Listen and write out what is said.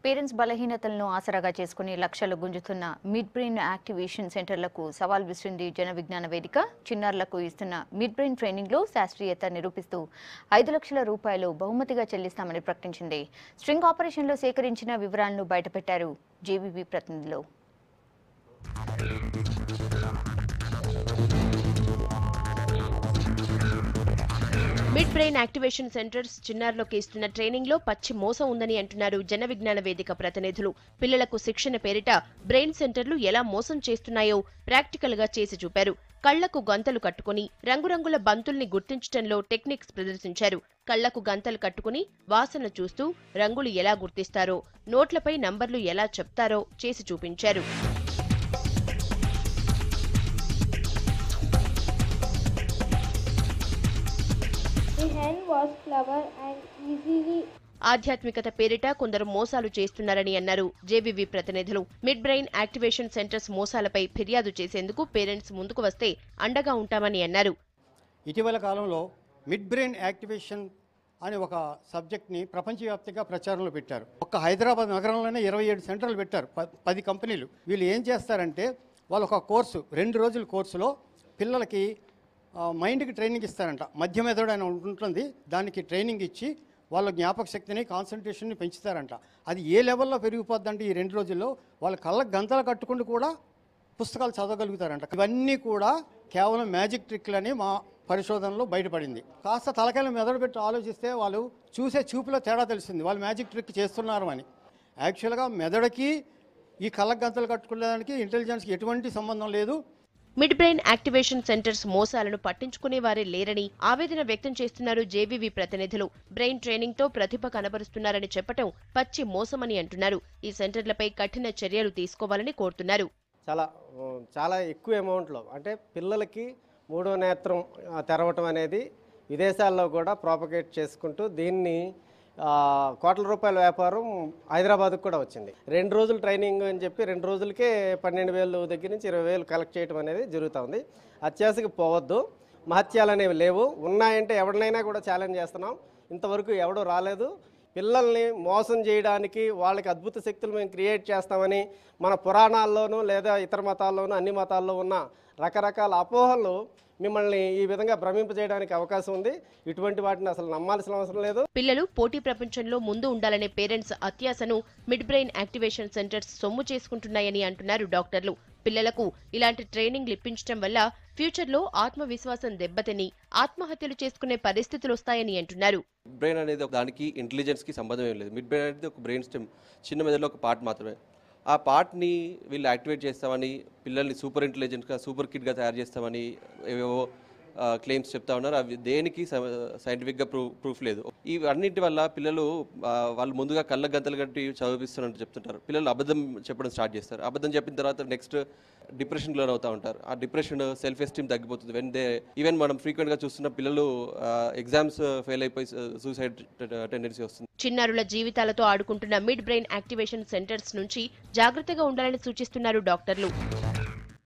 Parents బలహీనతలను ఆసరాగా చేసుకుని లక్షలు గుంజుతున్న మిడ్ బ్రెయిన్ యాక్టివేషన్ సెంటర్లకు సవాల్ విసిరింది జన విజ్ఞాన వేదిక. చిన్నారులకు ఇస్తున్న మిడ్ బ్రెయిన్ ట్రైనింగ్లో శాస్త్రీయత నిరూపిస్తూ 5 లక్షల రూపాయలు బహుమతిగా చెల్లిస్తామని ప్రకటించింది. స్ట్రింగ్ ఆపరేషన్లో సేకరించిన వివరాలను బయటపెట్టారు జేవీవీ ప్రతినిధులు. మిడ్ బ్రెయిన్ యాక్టివేషన్ సెంటర్స్ చిన్నారులకు ఇస్తున్న ట్రైనింగ్ లో పచ్చి మోసం ఉందని అంటున్నారు జన విజ్ఞాన వేదిక ప్రతినిధులు. పిల్లలకు శిక్షణ పేరిట బ్రెయిన్ సెంటర్లు ఎలా మోసం చేస్తున్నాయో ప్రాక్టికల్ గా చేసి చూపారు. కళ్లకు గంతలు కట్టుకుని రంగురంగుల బంతుల్ని గుర్తించడంలో టెక్నిక్స్ ప్రదర్శించారు. కళ్లకు గంతలు కట్టుకుని వాసన చూస్తూ రంగులు ఎలా గుర్తిస్తారో, నోట్లపై నంబర్లు ఎలా చెప్తారో చేసి చూపించారు. ఆధ్యాత్మికత పేరిట కొందరు మోసాలు చేస్తున్నారని అన్నారు జేవీవీ ప్రతినిధులు. మిడ్ బ్రెయిన్ యాక్టివేషన్ సెంటర్స్ మోసాలపై ఫిర్యాదు చేసేందుకు పేరెంట్స్ ముందుకు వస్తే అండగా ఉంటామని అన్నారు. ఇటీవల కాలంలో మిడ్ బ్రెయిన్ యాక్టివేషన్ అనే ఒక సబ్జెక్ట్ని ప్రపంచవ్యాప్తంగా ప్రచారంలో పెట్టారు. ఒక్క హైదరాబాద్ నగరంలోనే 27 సెంటర్లు పెట్టారు, 10 కంపెనీలు. వీళ్ళు ఏం చేస్తారంటే వాళ్ళు ఒక కోర్సు 2 రోజుల కోర్సులో పిల్లలకి మైండ్కి ట్రైనింగ్ ఇస్తారంట. మధ్య మెదడు అని ఉంటుంది, దానికి ట్రైనింగ్ ఇచ్చి వాళ్ళ జ్ఞాపక శక్తిని, కాన్సన్ట్రేషన్ని పెంచుతారంట. అది ఏ లెవెల్లో పెరిగిపోద్దంటే ఈ 2 రోజుల్లో వాళ్ళ కళ్ళకు గంతలు కట్టుకుంటూ కూడా పుస్తకాలు చదవగలుగుతారంట. ఇవన్నీ కూడా కేవలం మ్యాజిక్ ట్రిక్లని మా పరిశోధనలో బయటపడింది. కాస్త తలకాయల మెదడు పెట్టి ఆలోచిస్తే వాళ్ళు చూసే చూపులో తేడా తెలిసింది, వాళ్ళు మ్యాజిక్ ట్రిక్ చేస్తున్నారు అని. యాక్చువల్గా మెదడుకి ఈ కళ్ళకు గంతలు కట్టుకునేదానికి ఇంటెలిజెన్స్కి ఎటువంటి సంబంధం లేదు. మిడ్ బ్రెయిన్ యాక్టివేషన్ సెంటర్స్ మోసాలను పట్టించుకునేవారే లేరని ఆవేదన వ్యక్తం చేస్తున్నారు జేవీవీ ప్రతినిధులు. బ్రెయిన్ ట్రైనింగ్ తో ప్రతిభ కనబరుస్తున్నారని చెప్పటం పచ్చి మోసమని అంటున్నారు. ఈ సెంటర్లపై కఠిన చర్యలు తీసుకోవాలని కోరుతున్నారు. చాలా ఎక్కువ అమౌంట్లో అంటే పిల్లలకి 3వ నేత్రం తెరవటం అనేది విదేశాల్లో కూడా ప్రాపగేట్ చేసుకుంటూ దీన్ని కోట్ల రూపాయల వ్యాపారం హైదరాబాద్కు కూడా వచ్చింది. 2 రోజులు ట్రైనింగ్ అని చెప్పి 2 రోజులకే 12,000 దగ్గర నుంచి 20,000 కలెక్ట్ చేయడం అనేది జరుగుతుంది. అత్యాశకి పోవద్దు. మహత్యాలు అనేవి లేవు. ఉన్నాయంటే ఎవరినైనా కూడా ఛాలెంజ్ చేస్తున్నాం. ఇంతవరకు ఎవడూ రాలేదు. పిల్లల్ని మోసం చేయడానికి వాళ్ళకి అద్భుత శక్తులు మేము క్రియేట్ చేస్తామని మన పురాణాల్లోనూ లేదా ఇతర మతాల్లోనూ అన్ని మతాల్లో ఉన్న రకరకాల అపోహలు మిమ్మల్ని ఈ విధంగా భ్రమింపజేయడానికి అవకాశం ఉంది. ఇటువంటి వాటిని అసలు నమ్మాల్సిన అవసరం లేదు. పిల్లలు పోటీ ప్రపంచంలో ముందు ఉండాలనే పేరెంట్స్ అత్యాశను మిడ్ బ్రెయిన్ యాక్టివేషన్ సెంటర్స్ సొమ్ము చేసుకుంటున్నాయని అంటున్నారు డాక్టర్లు. పిల్లలకు ఇలాంటి ట్రైనింగ్ ఇప్పించడం వల్ల ఫ్యూచర్లో ఆత్మవిశ్వాసం దెబ్బతిని ఆత్మహత్యలు చేసుకునే పరిస్థితులు వస్తాయని అంటున్నారు. బ్రెయిన్ అనేది దానికి ఇంటెలిజెన్స్కి సంబంధం ఏం లేదు. మిడ్ బ్రెయిన్ అనేది ఒక బ్రెయిన్ స్టెమ్, చిన్న మెదడులో ఒక పార్ట్ మాత్రమే. ఆ పార్ట్ని వీళ్ళు యాక్టివేట్ చేస్తామని, పిల్లల్ని సూపర్ ఇంటెలిజెంట్గా, సూపర్ కిడ్గా తయారు చేస్తామని ఏవేవో క్లెయిమ్స్ చెప్తా ఉన్నారు. అవి దేనికి సైంటిఫిక్గా ప్రూఫ్ లేదు. ఇవన్నింటి వల్ల పిల్లలు వాళ్ళు ముందుగా కళ్ళ గంతలు కట్టి చదివిస్తున్నట్టు చెప్తుంటారు. పిల్లలు అబద్ధం చెప్పడం స్టార్ట్ చేస్తారు. అబద్ధం చెప్పిన తర్వాత నెక్స్ట్ డిప్రెషన్ లోన్ అవుతూ ఉంటారు. ఆ డిప్రెషన్, సెల్ఫ్ ఎస్టీమ్ తగ్గిపోతుంది. ఈవెన్ మనం ఫ్రీక్వెంట్గా చూస్తున్న పిల్లలు ఎగ్జామ్స్ ఫెయిల్ అయిపోయి సూసైడ్ టెండెన్సీ వస్తుంది. చిన్నారుల జీవితాలతో ఆడుకుంటున్న మిడ్ బ్రెయిన్ యాక్టివేషన్ సెంటర్స్ నుంచి జాగ్రత్తగా ఉండాలని సూచిస్తున్నారు డాక్టర్లు.